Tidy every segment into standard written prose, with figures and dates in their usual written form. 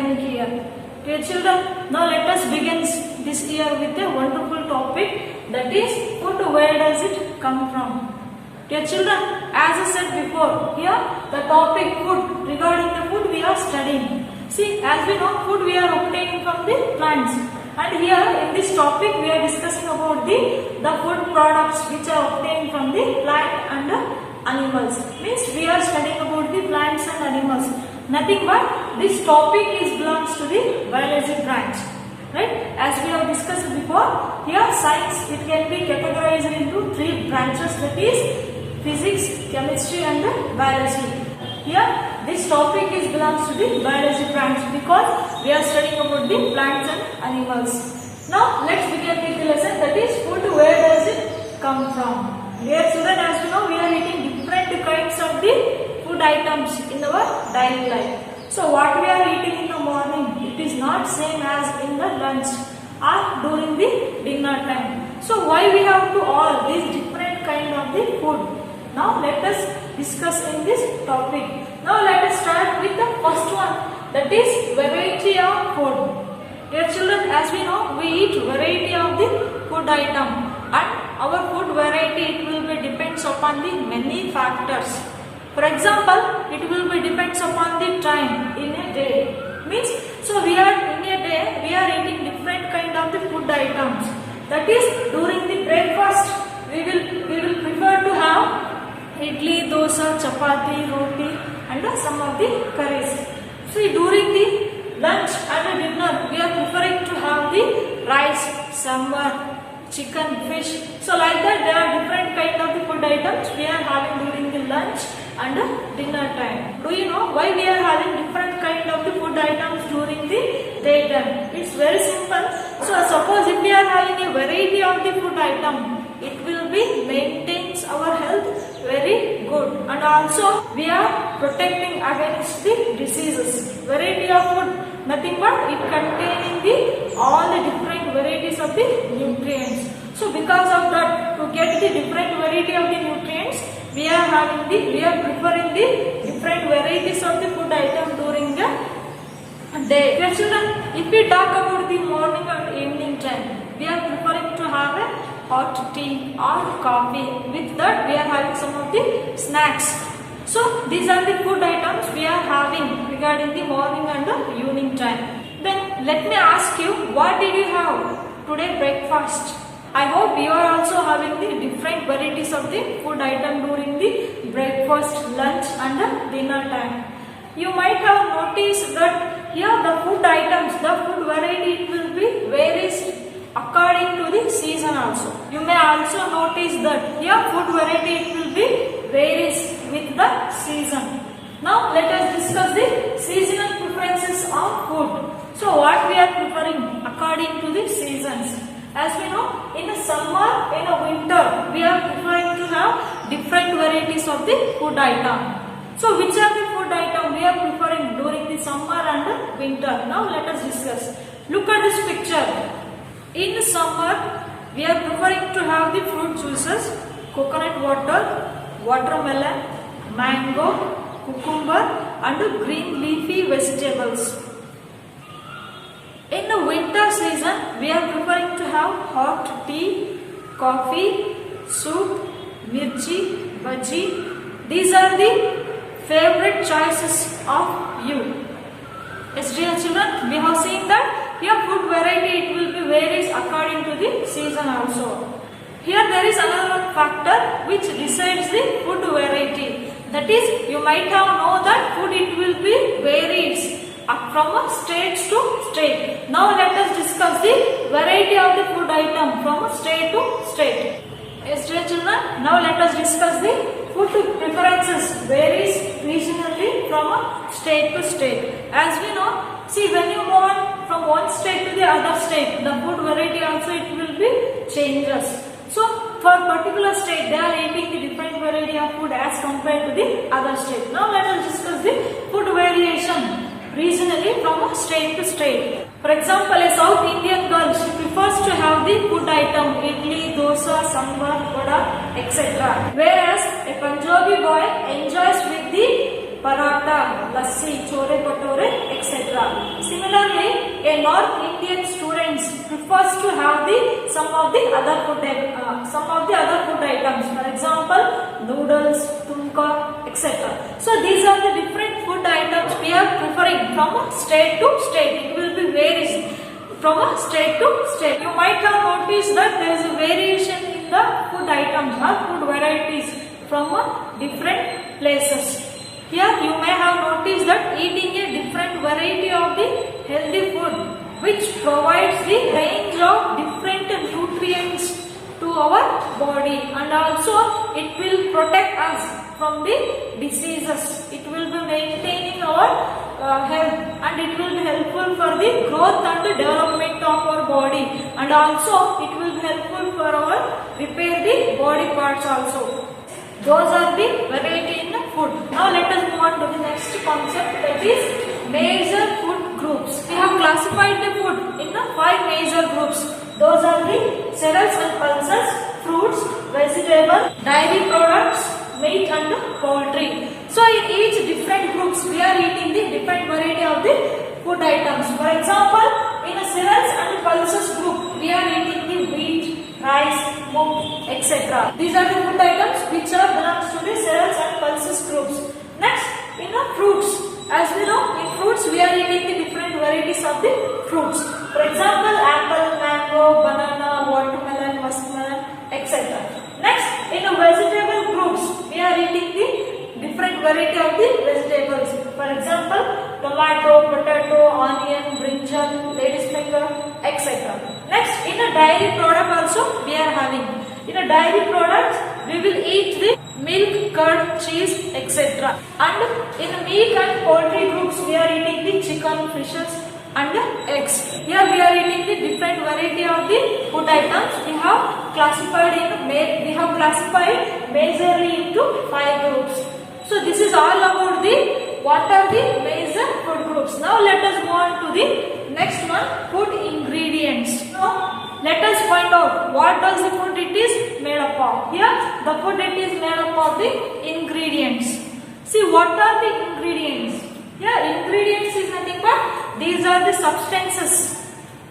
academic year. Dear children, now let us begin this year with a wonderful topic, that is food. Where does it come from? Dear children, as I said before, here the topic food, regarding the food we are studying. See, as we know, food we are obtaining from the plants, and here in this topic we are discussing about the food products which are obtained from the plant and animals. Means we are studying about the plants and animals. Nothing but this topic belongs to the biology branch. Right? As we have discussed before, here science, it can be categorized into three branches, that is physics, chemistry and biology. Here this topic belongs to the biology branch because we are studying about the plants and animals. Now let's begin with the lesson, that is food. Where does it come from? Dear children, as you know, we are eating different kinds of the food items in our daily life. So what we are eating in the morning, it is not same as in the lunch or during the dinner time. So why we have to all these different kind of the food? Now let us discuss in this topic. Now let us start with the first one, that is variety of food. Dear children, as we know, we eat variety of the food item, and our food variety, it will be depends upon the many factors. For example, it will be depends upon the time in a day. Means, so we are in a day, we are eating different kind of the food items. That is, during the breakfast, we will prefer to have idli, dosa, chapati, roti and some of the curries. See, during the lunch and dinner, we are preferring to have the rice, sambar, chicken, fish. So like that, there are different kind of the food items we are having during the lunch and dinner time. Do you know why we are having different kind of the food items during the daytime? It's very simple. So suppose if we are having a variety of the food item, it will be maintains our health very good, and also we are protecting against the diseases. Variety of food, nothing but it containing the all the different varieties of the nutrients. So because of that, to get the different variety of the nutrients, we are preferring the different varieties of the food item during the day. Dear children, if we talk about the morning and evening time, we are preferring to have a hot tea or coffee. With that, we are having some of the snacks. So these are the food items we are having regarding the morning and the evening time. Then let me ask you, what did you have today breakfast? I hope you are also having the different varieties of the food item during the breakfast, lunch and the dinner time. You might have noticed that here the food items, the food variety, it will be varies according to the season also. You may also notice that here food variety, it will be varies with the season. Now let us discuss the seasonal preferences of food. So what we are preferring according to the seasons? As we know, in the summer, in the winter, we are preferring to have different varieties of the food item. So which are the food item we are preferring during the summer and the winter? Now let us discuss. Look at this picture. In the summer, we are preferring to have the fruit juices, coconut water, watermelon, mango, cucumber and green leafy vegetables. In the winter season, we are preferring to have hot tea, coffee, soup, mirchi, bhaji. These are the favorite choices of you. Yes, dear children, we have seen that here food variety, it will be varies according to the season also. Here there is another factor which decides the food variety. That is, you might have know that food, it will be varies from a state to state. Now let us discuss the variety of the food item from a state to state. Yes, dear children, now let us discuss the food preferences varies regionally from a state to state. As we know, see, when you move on from one state to the other state, the food variety also, it will be changes. So for particular state, they are eating the different variety of food as compared to the other state. Now let us discuss the food variation regionally from a state to state. For example, a South Indian girl, she prefers to have the food item idli, dosa, sambar, vada, etc. Whereas a Punjabi boy enjoys with the paratha, lassi, chole bhature, etc. Similarly, a North Indian student prefers to have some of the other food items. For example, noodles, tunka, etc. So these are the different food items we are preferring from state to state. It will be varies from a state to state. You might have noticed that there is a variation in the food items or food varieties from different places. Here you may have noticed that eating a different variety of the healthy food which provides the range of different nutrients to our body, and also it will protect us from the diseases. It will be maintaining our health, and it will be helpful for the growth and the development of our body, and also it will be helpful for our repair the body parts also. Those are the variety in the food. Now let us move on to the next concept, that is major food groups. We have classified the food in the 5 major groups. Those are the cereals and pulses, fruits, vegetables, dairy products, meat and poultry. So in each different groups we are eating the different variety of the food items. For example, in a cereals and pulses group we are eating the wheat, rice, mung, etc. These are the food items which are belongs to the cereals and pulses groups. Next, in the fruits, as we know, in fruits we are eating the different varieties of the fruits. For example, apple, mango, banana, watermelon, muskmelon, etc. Next, in the vegetable groups we are eating the different variety of the vegetables. For example, tomato, potato, onion, brinjal, lady's finger, etc. Next, in a dairy product also we are having. In a dairy product we will eat the milk, curd, cheese, etc. And in the meat and poultry groups we are eating the chicken, fishes and eggs. Here we are eating the different variety of the food items. We have classified majorly into 5 groups. So this is all about what are the major food groups. Now let us move on to the next one, food ingredients. Now let us find out what does the food it is made up of. Here the food it is made up of the ingredients. See, what are the ingredients? Here ingredients is nothing but these are the substances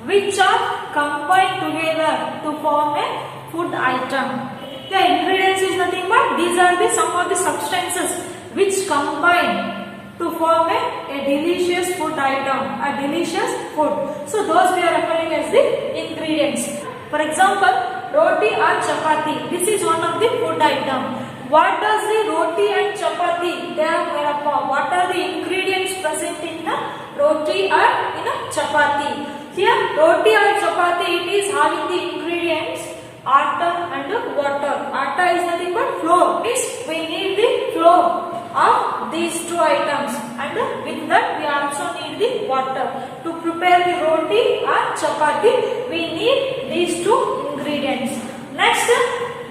which are combined together to form a food item. The ingredients is nothing but these are some of the substances which combine to form a delicious food item, a delicious food. So those we are referring as the ingredients. For example, roti or chapati. This is one of the food item. What does the roti and chapati they are made up of? What are the ingredients present in the roti or in a chapati? Here roti or chapati it is having the ingredients atta and water. Atta is nothing but flour. Means we need the flour of these 2 items, and with that we also need the water. To prepare the roti or chapati we need these 2 ingredients. Next,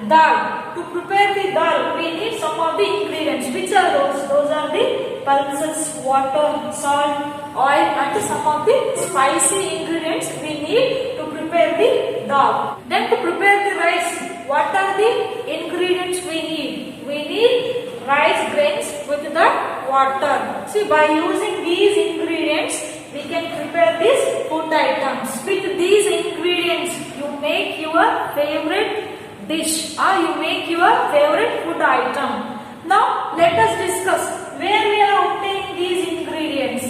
dal. To prepare the dal we need some of the ingredients. Which are those? Those are the pulses, water, salt, oil and some of the spicy ingredients we need to prepare the dal. Then to prepare the rice, what are the ingredients we need? We need rice grains with the water. See, by using these ingredients we can prepare these food items. With these ingredients you make your favorite dish or you make your favorite food item. Now let us discuss where we are obtaining these ingredients.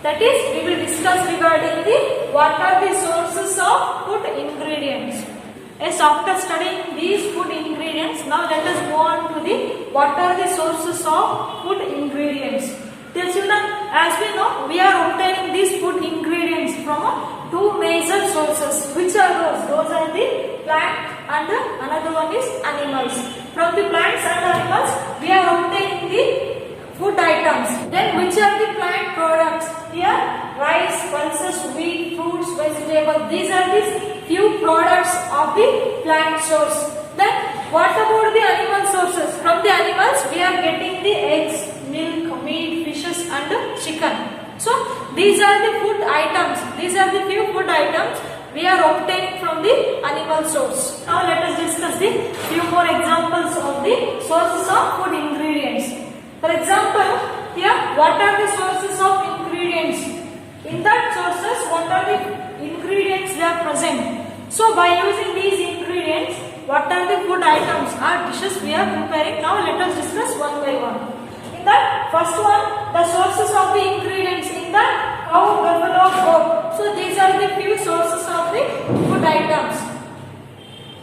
That is, we will discuss regarding what are the sources of food ingredients. Yes, after studying these food ingredients, now let us go on to what are the sources of food ingredients. Dear children, as we know, we are obtaining these food ingredients from 2 major sources. Which are those? Those are the plant and another one is animals. From the plants and animals, we are obtaining the food items. Then which are the plant products? Here, rice, pulses, wheat, fruits, vegetables. These are the few products of the plant source. Then what about the animal sources? From the animals, we are getting the eggs, milk, meat, fishes and chicken. So these are the food items. These are the few food items we are obtaining from the animal source. Now let us discuss the few more examples of the sources of food ingredients. For example, here what are the sources of ingredients? In that sources, what are the ingredients they are present? So by using these ingredients, what are the food items or dishes we are preparing? Now let us discuss one by one. In that first one, the sources of the ingredients in the cow, buffalo, goat. So these are the few sources of the food items.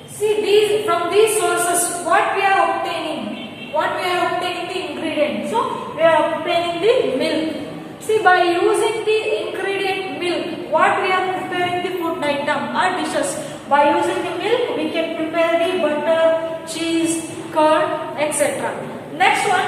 See, from these sources, what we are obtaining? What we are obtaining the ingredient. So we are obtaining the milk. See, by using the ingredient milk, what we are preparing the food item or dishes. By using the milk, we can prepare the butter, cheese, curd, etc. Next one,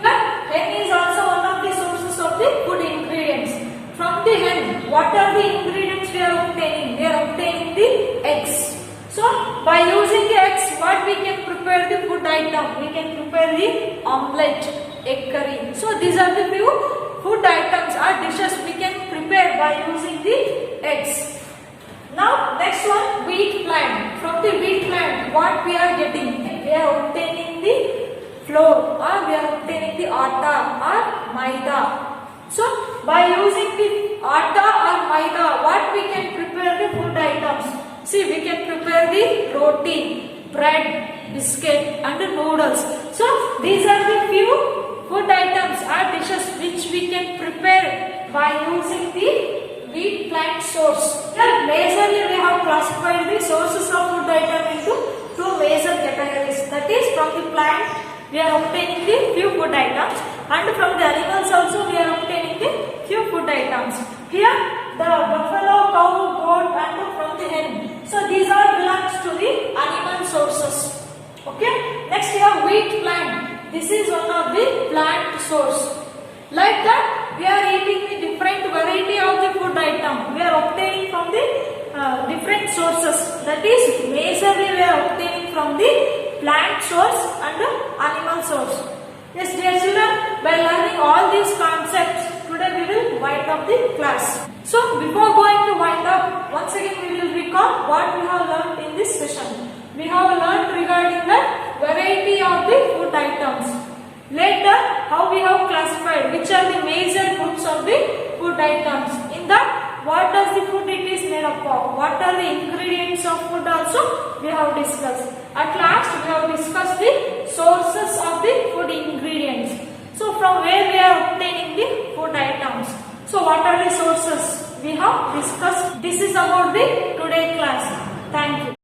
the hen is also one of the sources of the food ingredients. From the hen, what are the ingredients we are obtaining? We are obtaining the eggs. So, by using the eggs, what we can prepare the food item? We can prepare the omelette, egg curry. So, these are the few food items or dishes we can prepare by using the eggs. Now, next one, wheat plant. From the wheat plant, what we are getting? We are obtaining the flour or we are obtaining the atta or maida. So, by using the atta or maida, what we can prepare the food items? See, we can prepare the roti, bread, biscuit and noodles. So, these are the few food items or dishes which we can prepare by using the wheat plant source. Here, majorly we have classified the sources of food item into two major categories. That is, from the plant we are obtaining the few food items, and from the animals also we are obtaining the few food items. Here, the buffalo, cow, goat and from the hen. So these all belongs to the animal sources. Okay. Next we have wheat plant. This is one of the plant source. Like that, we are eating the different variety of the food item. We are obtaining from the different sources. That is, majorly we are obtaining from the plant source and the animal source. Yes, dear children, by learning all these concepts, today we will wind up the class. So, before going to wind up, once again we will recall what we have learned in this session. We have learned regarding the variety of the food items. Later, how we have classified, which are the major groups of the food items. In that, what does the food it is made up of? What are the ingredients of food also we have discussed. At last, we have discussed the sources of the food ingredients. So, from where we are obtaining the food items. So, what are the sources we have discussed? This is about the